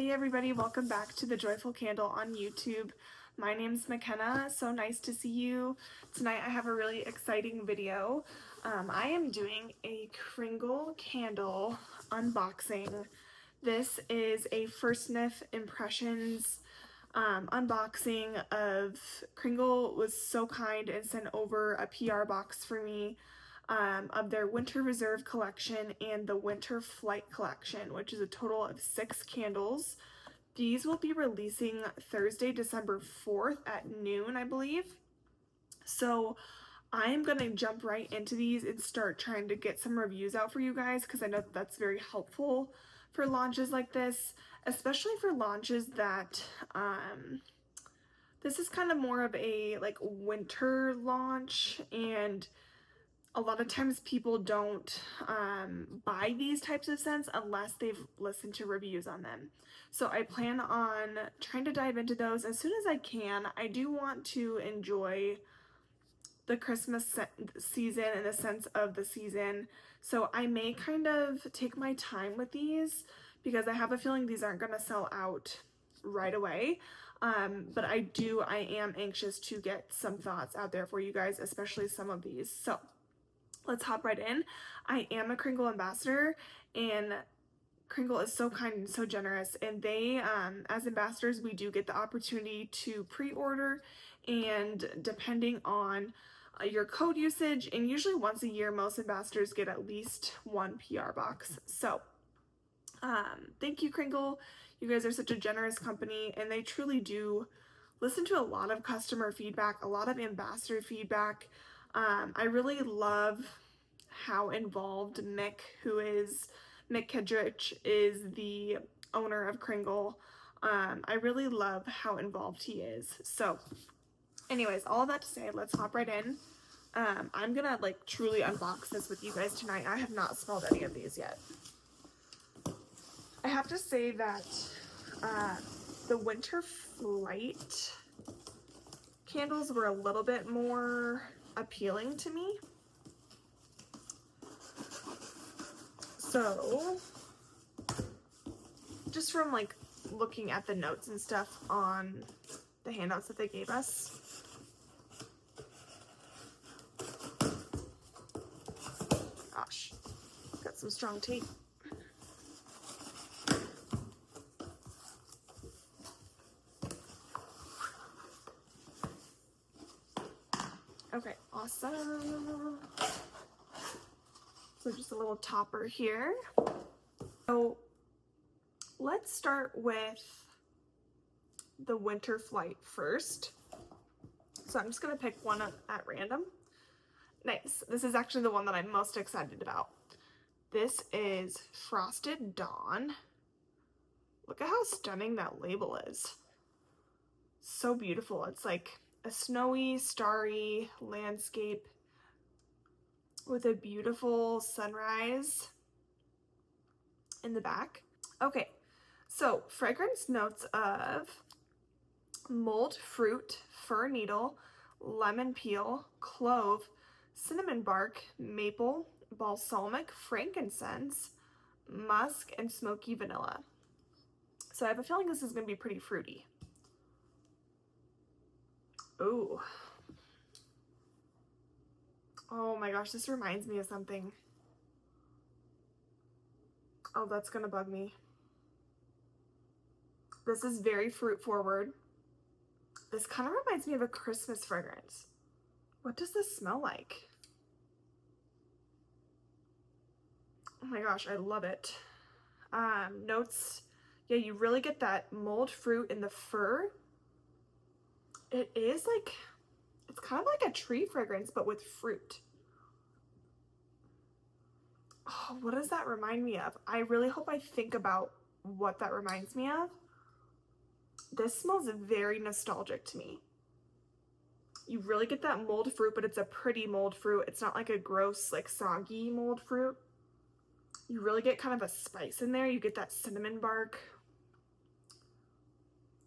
Hey everybody, welcome back to the Joyful Candle on YouTube. My name's McKenna, so nice to see you. Tonight I have a really exciting video. I am doing a Kringle candle unboxing. This is a first Sniff impressions unboxing of Kringle was so kind and sent over a PR box for me of their Winter Reserve collection and the Winter Flight collection, which is a total of 6 candles. These will be releasing Thursday, December 4th at noon, I believe. So I am going to jump right into these and start trying to get some reviews out for you guys, because I know that's very helpful for launches like this, especially for launches that this is kind of more of a like winter launch, and a lot of times people don't buy these types of scents unless they've listened to reviews on them. So I plan on trying to dive into those as soon as I can. I do want to enjoy the Christmas season in the sense of the season. So I may kind of take my time with these because I have a feeling these aren't going to sell out right away. But I am anxious to get some thoughts out there for you guys, especially some of these. So let's hop right in. I am a Kringle ambassador, and Kringle is so kind and so generous, and they, as ambassadors, we do get the opportunity to pre-order, and depending on your code usage, and usually once a year, most ambassadors get at least one PR box. So thank you, Kringle. You guys are such a generous company, and they truly do listen to a lot of customer feedback, a lot of ambassador feedback. I really love how involved Mick Kedrich is the owner of Kringle. I really love how involved he is. So anyways, all of that to say, let's hop right in. I'm gonna like truly unbox this with you guys tonight. I have not smelled any of these yet. I have to say that the Winter Flight candles were a little bit more appealing to me. So just from like looking at the notes and stuff on the handouts that they gave us, gosh, got some strong tape. Okay, awesome. So just a little topper here. So let's start with the Winter Flight first. So I'm just gonna pick one at random. Nice, this is actually the one that I'm most excited about. This is Frosted Dawn. Look at how stunning that label is. So beautiful. It's like a snowy, starry landscape with a beautiful sunrise in the back. Okay, so fragrance notes of mulled fruit, fir needle, lemon peel, clove, cinnamon bark, maple, balsamic, frankincense, musk, and smoky vanilla. So I have a feeling this is going to be pretty fruity. Ooh. Oh my gosh, this reminds me of something. Oh, that's gonna bug me. This is very fruit forward. This kind of reminds me of a Christmas fragrance. What does this smell like? Oh my gosh, I love it. Notes, yeah, you really get that mulled fruit in the fir. It is like, it's kind of like a tree fragrance, but with fruit. Oh, what does that remind me of? I really hope I think about what that reminds me of. This smells very nostalgic to me. You really get that mulled fruit, but it's a pretty mulled fruit. It's not like a gross, like soggy mulled fruit. You really get kind of a spice in there. You get that cinnamon bark.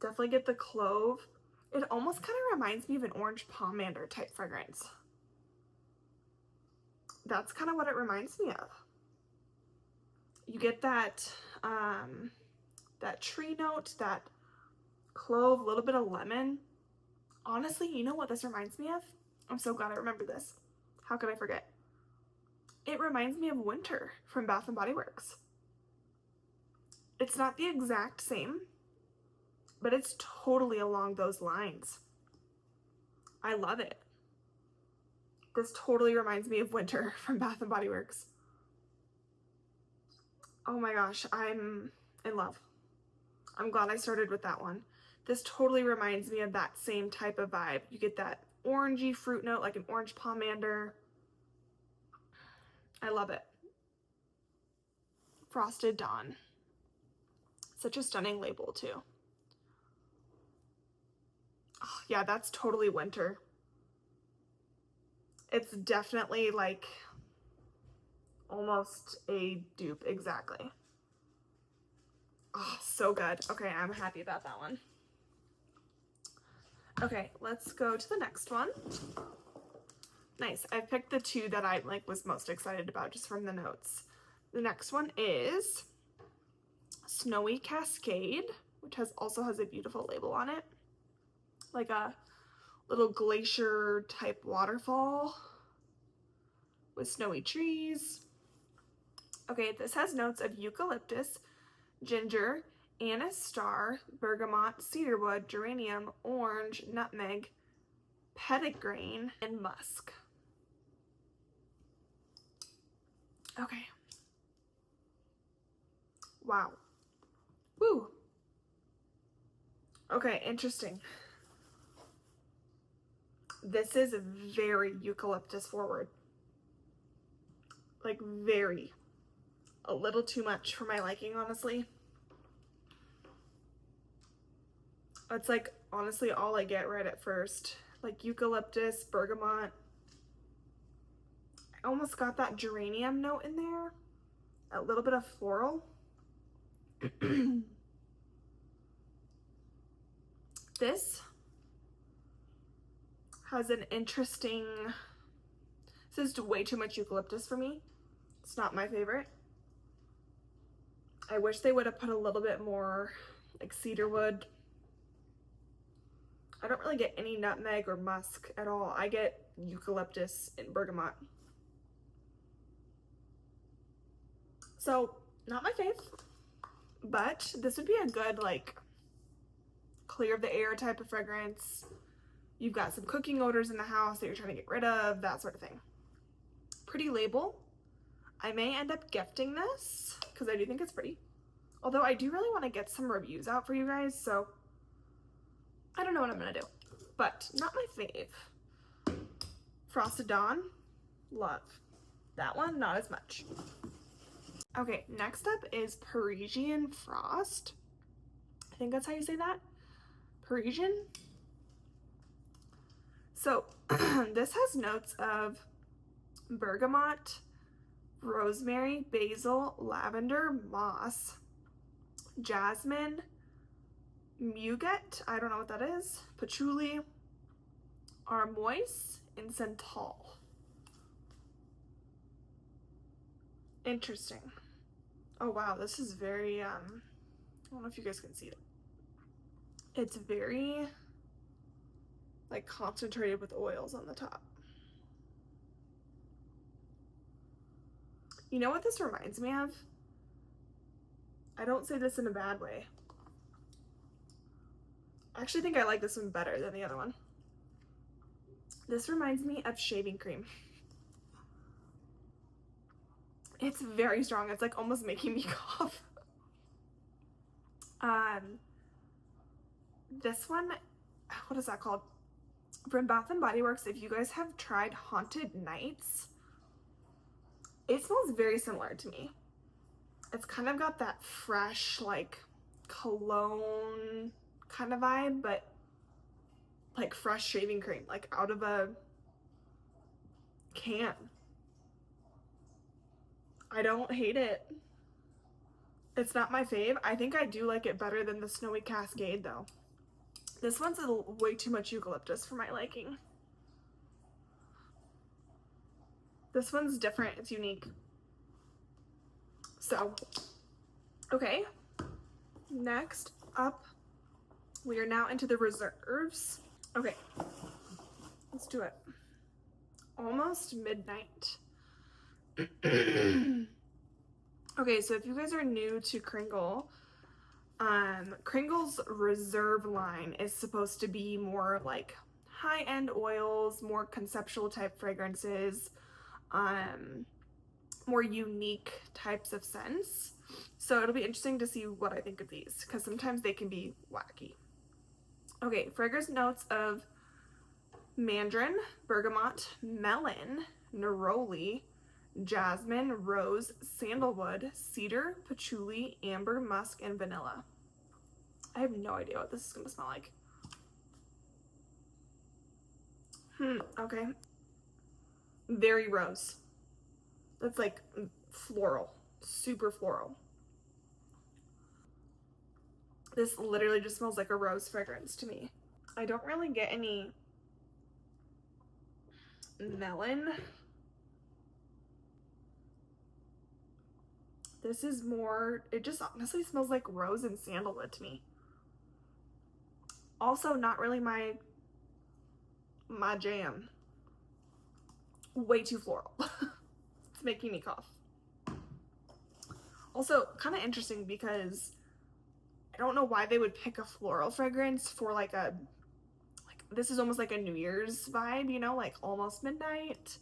Definitely get the clove. It almost kind of reminds me of an orange pomander type fragrance. That's kind of what it reminds me of. You get that that tree note, that clove, a little bit of lemon. Honestly, you know what this reminds me of? I'm so glad I remembered this. How could I forget? It reminds me of Winter from Bath & Body Works. It's not the exact same, but it's totally along those lines. I love it. This totally reminds me of Winter from Bath & Body Works. Oh my gosh, I'm in love. I'm glad I started with that one. This totally reminds me of that same type of vibe. You get that orangey fruit note, like an orange pomander. I love it. Frosted Dawn. Such a stunning label too. Oh, yeah, that's totally Winter. It's definitely like almost a dupe, exactly. Oh, so good. Okay, I'm happy about that one. Okay, let's go to the next one. Nice. I picked the two that I was most excited about just from the notes. The next one is Snowy Cascade, which also has a beautiful label on it. Like a little glacier type waterfall with snowy trees. Okay, this has notes of eucalyptus, ginger, anise star, bergamot, cedarwood, geranium, orange, nutmeg, petitgrain, and musk. Okay. Wow. Woo. Okay, interesting. This is very eucalyptus forward. Like very. A little too much for my liking, honestly. That's like honestly all I get right at first. Like eucalyptus, bergamot. I almost got that geranium note in there. A little bit of floral. This has an interesting, this is way too much eucalyptus for me. It's not my favorite. I wish they would have put a little bit more like cedarwood. I don't really get any nutmeg or musk at all. I get eucalyptus and bergamot. So, not my fave, but this would be a good like clear of the air type of fragrance. You've got some cooking odors in the house that you're trying to get rid of, that sort of thing. Pretty label. I may end up gifting this because I do think it's pretty. Although I do really want to get some reviews out for you guys, so I don't know what I'm gonna do. But not my fave. Frosted Dawn, love. That one, not as much. Okay, next up is Parisian Frost. I think that's how you say that. Parisian. So this has notes of bergamot, rosemary, basil, lavender, moss, jasmine, muguet, I don't know what that is, patchouli, armoise, and santal. Interesting. Oh wow, this is very, I don't know if you guys can see it. It's very, like, concentrated with oils on the top. You know what this reminds me of? I don't say this in a bad way. I actually think I like this one better than the other one. This reminds me of shaving cream. It's very strong. It's like almost making me cough. This one, what is that called? From Bath & Body Works, if you guys have tried Haunted Nights, it smells very similar to me. It's kind of got that fresh, like, cologne kind of vibe, but like fresh shaving cream, like out of a can. I don't hate it. It's not my fave. I think I do like it better than the Snowy Cascade though. This one's way too much eucalyptus for my liking. This one's different, it's unique. So, okay. Next up, we are now into the reserves. Okay, let's do it. Almost midnight. Okay, so if you guys are new to Kringle, Kringle's reserve line is supposed to be more like high-end oils, more conceptual type fragrances, more unique types of scents. So it'll be interesting to see what I think of these, because sometimes they can be wacky. Okay, fragrance notes of mandarin, bergamot, melon, neroli, jasmine, rose, sandalwood, cedar, patchouli, amber, musk, and vanilla. I have no idea what this is going to smell like. Okay. Very rose. That's like floral, super floral. This literally just smells like a rose fragrance to me. I don't really get any melon. This is more, it just honestly smells like rose and sandalwood to me. Also not really my jam. Way too floral. It's making me cough. Also kind of interesting because I don't know why they would pick a floral fragrance for like this is almost like a New Year's vibe, you know, like almost midnight.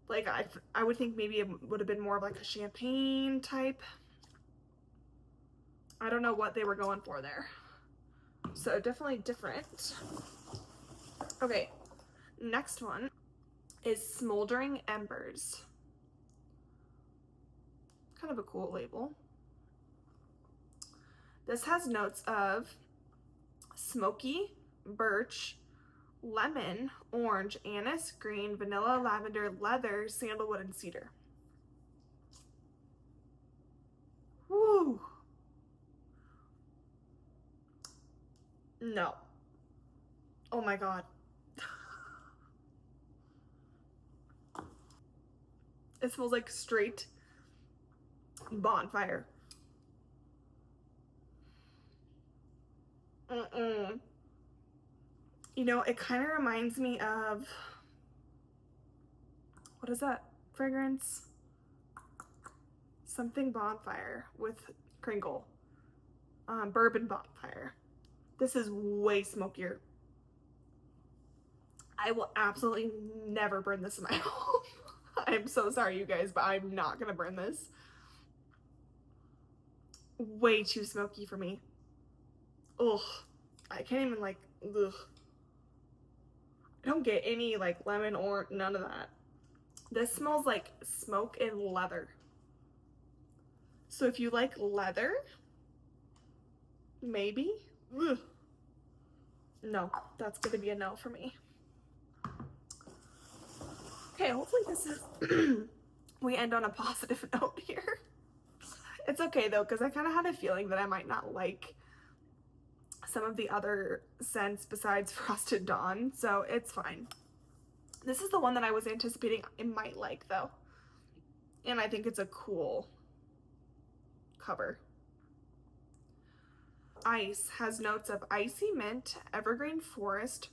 Like I would think maybe it would have been more of like a champagne type. I don't know what they were going for there. So definitely different. Okay, next one is Smoldering Embers. Kind of a cool label. This has notes of smoky, birch, lemon, orange, anise, green, vanilla, lavender, leather, sandalwood, and cedar. Woo! No. Oh my god. It smells like straight bonfire. You know, it kind of reminds me of, what is that fragrance? Something bonfire with Kringle. Bourbon bonfire. This is way smokier. I will absolutely never burn this in my home. I'm so sorry, you guys, but I'm not gonna burn this. Way too smoky for me. Ugh. I can't even like, ugh. I don't get any like lemon or none of that. This smells like smoke and leather. So if you like leather, maybe. Ugh. No, that's gonna be a no for me. Okay, hopefully this is we end on a positive note here. It's okay though, because I kind of had a feeling that I might not like some of the other scents besides Frosted Dawn, so it's fine. This is the one that I was anticipating I might like though, and I think it's a cool cover. Ice has notes of icy mint, evergreen forest,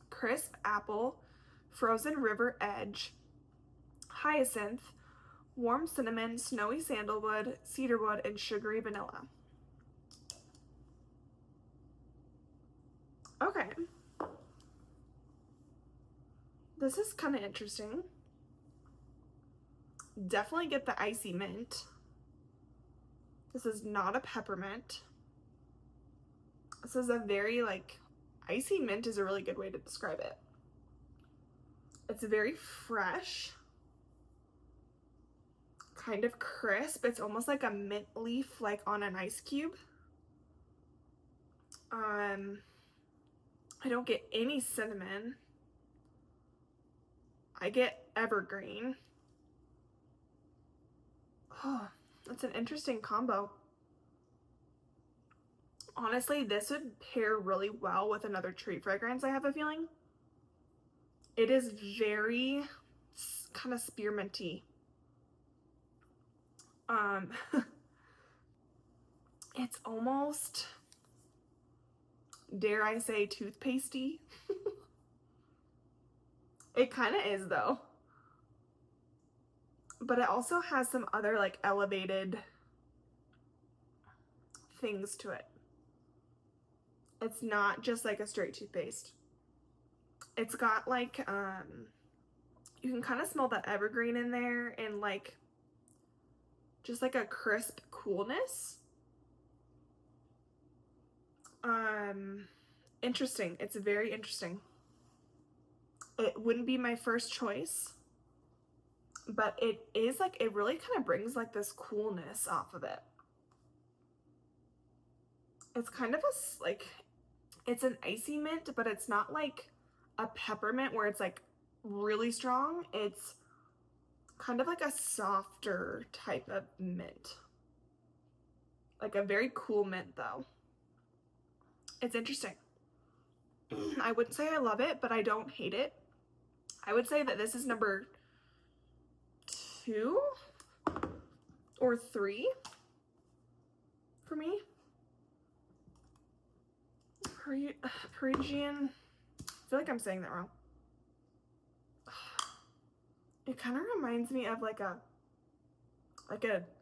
crisp apple, frozen river edge, hyacinth, warm cinnamon, snowy sandalwood, cedarwood, and sugary vanilla. Okay. This is kind of interesting. Definitely get the icy mint. This is not a peppermint. This is a very like, icy mint is a really good way to describe it. It's very fresh, kind of crisp. It's almost like a mint leaf, like on an ice cube. I don't get any cinnamon. I get evergreen. Oh, that's an interesting combo. Honestly, this would pair really well with another tree fragrance, I have a feeling. It is very kind of spearminty. It's almost, dare I say, toothpastey. It kind of is though. But it also has some other like elevated things to it. It's not just like a straight toothpaste. It's got like, you can kind of smell that evergreen in there and like, just like a crisp coolness. Interesting. It's very interesting. It wouldn't be my first choice, but it is like, it really kind of brings like this coolness off of it. It's kind of a, like, it's an icy mint, but it's not like a peppermint where it's like really strong. It's kind of like a softer type of mint. Like a very cool mint though. It's interesting. I wouldn't say I love it, but I don't hate it. I would say that this is number 2 or 3 for me. Parisian. I feel like I'm saying that wrong. It kind of reminds me of like a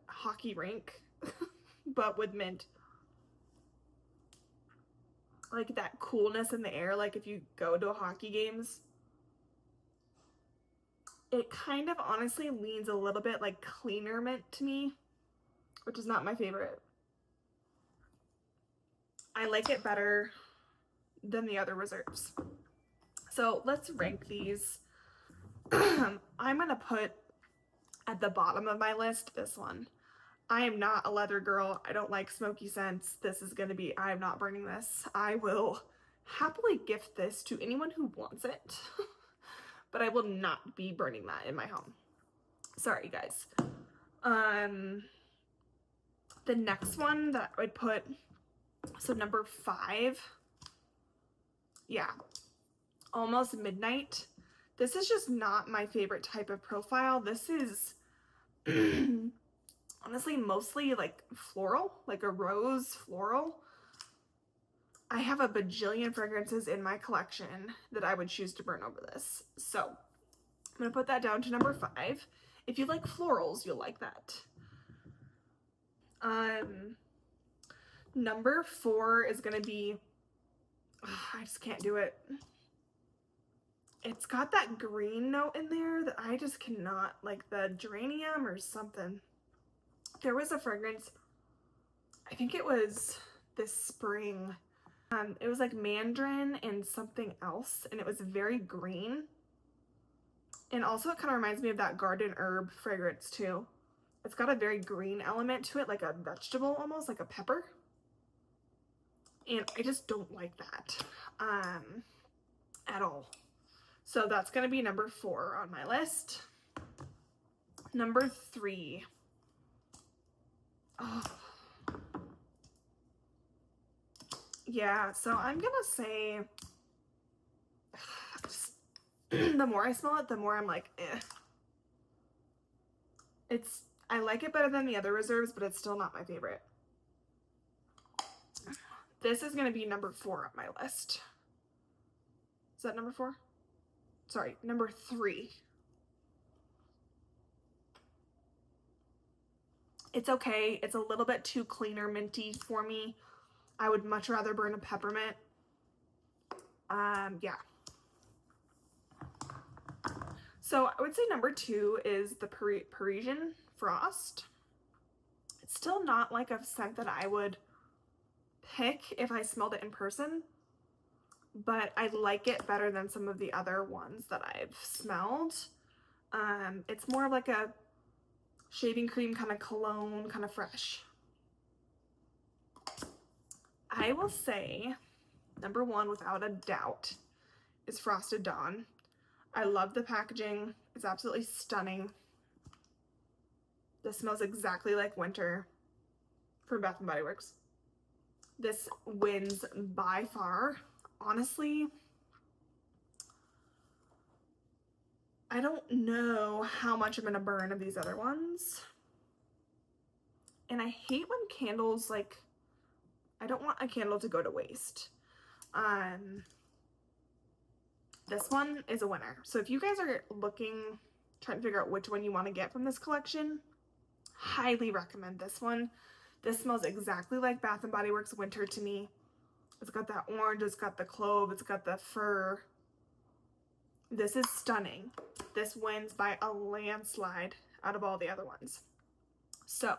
hockey rink, but with mint. Like that coolness in the air, like if you go to hockey games. It kind of honestly leans a little bit like cleaner mint to me, which is not my favorite. I like it better than the other reserves. So let's rank these. I'm gonna put at the bottom of my list this one. I am not a leather girl. I don't like smoky scents. This is gonna be, I'm not burning this. I will happily gift this to anyone who wants it, but I will not be burning that in my home. Sorry, guys. The next one that I would put, so number 5, yeah, Almost Midnight. This is just not my favorite type of profile. This is honestly mostly like floral, like a rose floral. I have a bajillion fragrances in my collection that I would choose to burn over this. So I'm gonna put that down to number 5. If you like florals, you'll like that. Number 4 is gonna be, I just can't do it. It's got that green note in there that I just cannot, like the geranium or something. There was a fragrance, I think it was this spring. It was like mandarin and something else, and it was very green. And also it kind of reminds me of that garden herb fragrance too. It's got a very green element to it, like a vegetable almost, like a pepper. And I just don't like that at all. So that's gonna be number 4 on my list. Number 3. Oh. Yeah, so I'm gonna say, the more I smell it, the more I'm like, eh. I like it better than the other reserves, but it's still not my favorite. This is gonna be number 4 on my list. Is that number 4? Sorry, number 3. It's okay. It's a little bit too cleaner minty for me. I would much rather burn a peppermint. Yeah. So I would say number 2 is the Parisian Frost. It's still not like a scent that I would pick if I smelled it in person, but I like it better than some of the other ones that I've smelled. It's more of like a shaving cream kind of cologne, kind of fresh. I will say number 1 without a doubt is Frosted Dawn. I love the packaging. It's absolutely stunning. This smells exactly like winter from Bath & Body Works. This wins by far. Honestly, I don't know how much I'm gonna burn of these other ones. And I hate when candles like I don't want a candle to go to waste. This one is a winner. So if you guys are looking, trying to figure out which one you want to get from this collection, highly recommend this one. This smells exactly like Bath & Body Works Winter to me. It's got that orange, it's got the clove, it's got the fir. This is stunning. This wins by a landslide out of all the other ones. So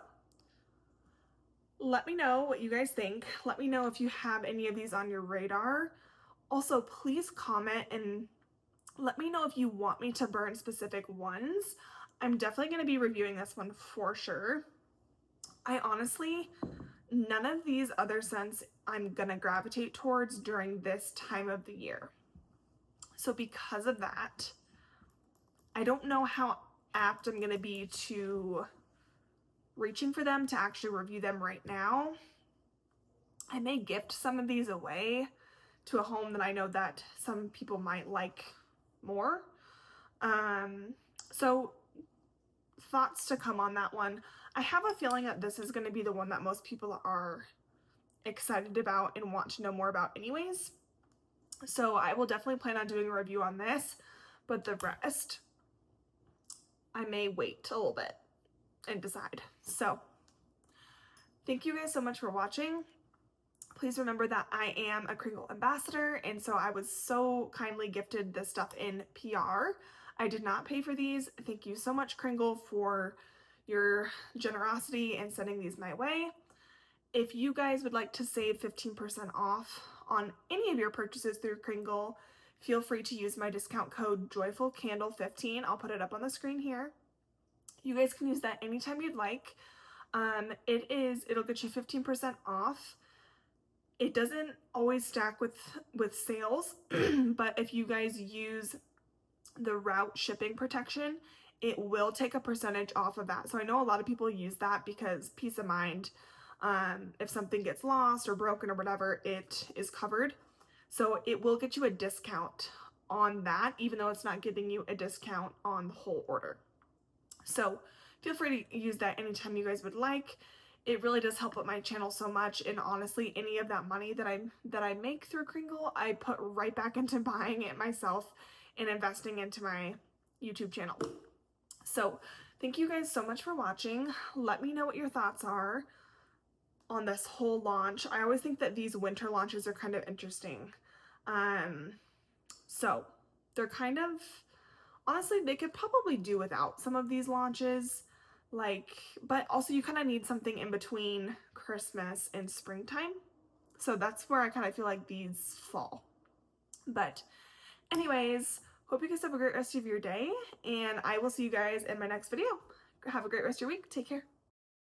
let me know what you guys think. Let me know if you have any of these on your radar. Also, please comment and let me know if you want me to burn specific ones. I'm definitely going to be reviewing this one for sure. I honestly, none of these other scents I'm going to gravitate towards during this time of the year. So because of that, I don't know how apt I'm going to be to reaching for them to actually review them right now. I may gift some of these away to a home that I know that some people might like more. So thoughts to come on that one. I have a feeling that this is going to be the one that most people are excited about and want to know more about anyways. So I will definitely plan on doing a review on this, but the rest, I may wait a little bit and decide. So thank you guys so much for watching. Please remember that I am a Kringle ambassador, and so I was so kindly gifted this stuff in PR. I did not pay for these. Thank you so much, Kringle, for your generosity and sending these my way. If you guys would like to save 15% off on any of your purchases through Kringle, feel free to use my discount code JOYFULCANDLE15. I'll put it up on the screen here. You guys can use that anytime you'd like. It'll get you 15% off. It doesn't always stack with sales, but if you guys use the route shipping protection, it will take a percentage off of that. So I know a lot of people use that because peace of mind, if something gets lost or broken or whatever, it is covered. So it will get you a discount on that, even though it's not giving you a discount on the whole order. So feel free to use that anytime you guys would like. It really does help out my channel so much, and honestly, any of that money that I make through Kringle, I put right back into buying it myself and investing into my YouTube channel. So thank you guys so much for watching. Let me know what your thoughts are on this whole launch. I always think that these winter launches are kind of interesting. So they're kind of, honestly, they could probably do without some of these launches. But also you kind of need something in between Christmas and springtime. So that's where I kind of feel like these fall. But anyways, hope you guys have a great rest of your day, and I will see you guys in my next video. Have a great rest of your week. Take care.